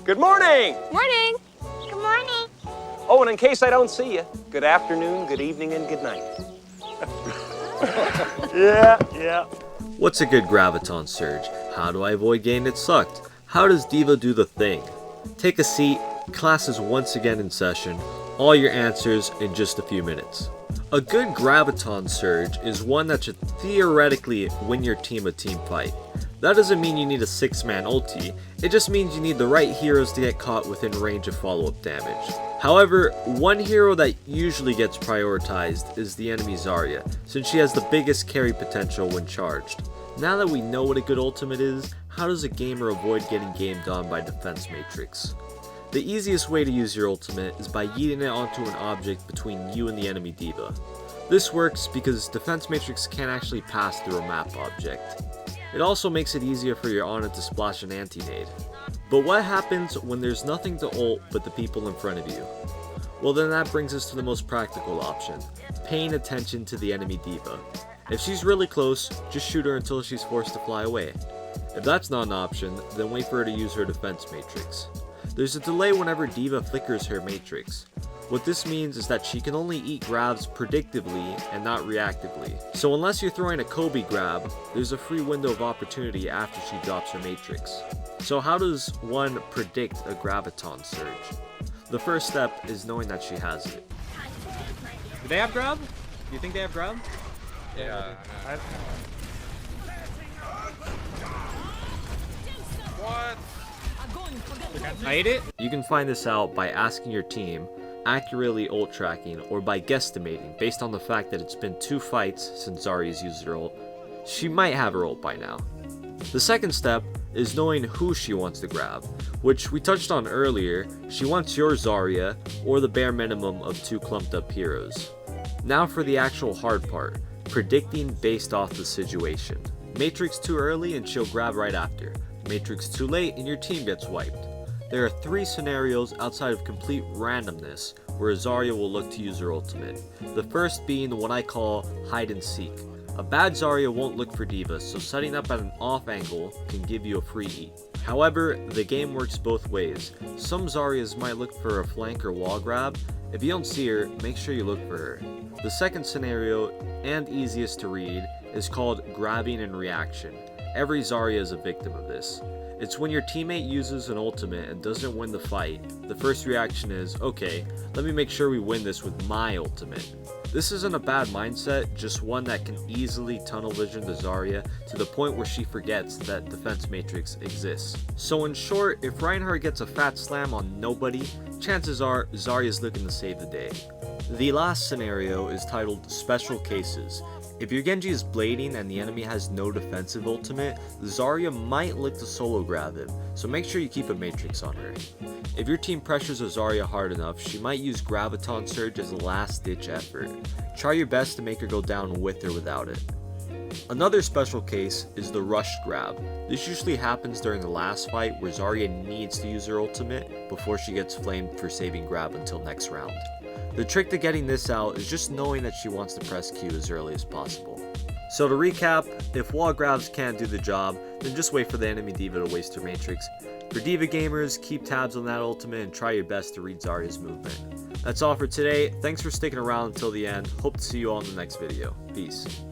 Good morning! Morning! Good morning. Oh, and in case I don't see you, good afternoon, good evening, and good night. Yeah. What's a good Graviton surge? How do I avoid getting it sucked? How does Diva do the thing? Take a seat, class is once again in session. All your answers in just a few minutes. A good Graviton surge is one that should theoretically win your team a team fight. That doesn't mean you need a 6-man ulti, it just means you need the right heroes to get caught within range of follow-up damage. However, one hero that usually gets prioritized is the enemy Zarya, since she has the biggest carry potential when charged. Now that we know what a good ultimate is, how does a gamer avoid getting gamed on by defense matrix? The easiest way to use your ultimate is by yeeting it onto an object between you and the enemy diva. This works because defense matrix can't actually pass through a map object. It also makes it easier for your Ana to splash an anti-nade. But what happens when there's nothing to ult but the people in front of you? Well, then that brings us to the most practical option, paying attention to the enemy diva. If she's really close, just shoot her until she's forced to fly away. If that's not an option, then wait for her to use her defense matrix. There's a delay whenever diva flickers her matrix. What this means is that she can only eat grabs predictively and not reactively. So unless you're throwing a Kobe grab, there's a free window of opportunity after she drops her matrix. So how does one predict a Graviton surge? The first step is knowing that she has it. Do they have grab? Do you think they have grab? Yeah. What? I ate it? You can find this out by asking your team, accurately ult tracking, or by guesstimating based on the fact that it's been 2 fights since Zarya's used her ult. She might have her ult by now. The second step is knowing who she wants to grab, which we touched on earlier. She wants your Zarya or the bare minimum of 2 clumped up heroes. Now for the actual hard part, predicting based off the situation. Matrix too early and she'll grab right after. Matrix too late and your team gets wiped. There are 3 scenarios outside of complete randomness where Zarya will look to use her ultimate. The first being the one I call hide and seek. A bad Zarya won't look for divas, so setting up at an off angle can give you a free eat. However, the game works both ways. Some Zaryas might look for a flank or wall grab. If you don't see her, make sure you look for her. The second scenario, and easiest to read, is called grabbing in reaction. Every Zarya is a victim of this. It's when your teammate uses an ultimate and doesn't win the fight, the first reaction is, okay, let me make sure we win this with my ultimate. This isn't a bad mindset, just one that can easily tunnel vision the Zarya to the point where she forgets that defense matrix exists. So in short, if Reinhardt gets a fat slam on nobody, chances are Zarya's looking to save the day. The last scenario is titled Special Cases. If your Genji is blading and the enemy has no defensive ultimate, Zarya might look to solo grab him, so make sure you keep a matrix on her. If your team pressures a Zarya hard enough, she might use Graviton Surge as a last ditch effort. Try your best to make her go down with or without it. Another special case is the rushed grab. This usually happens during the last fight where Zarya needs to use her ultimate before she gets flamed for saving grab until next round. The trick to getting this out is just knowing that she wants to press Q as early as possible. So to recap, if wall grabs can't do the job, then just wait for the enemy diva to waste her matrix. For diva gamers, keep tabs on that ultimate and try your best to read Zarya's movement. That's all for today. Thanks for sticking around until the end. Hope to see you all in the next video. Peace.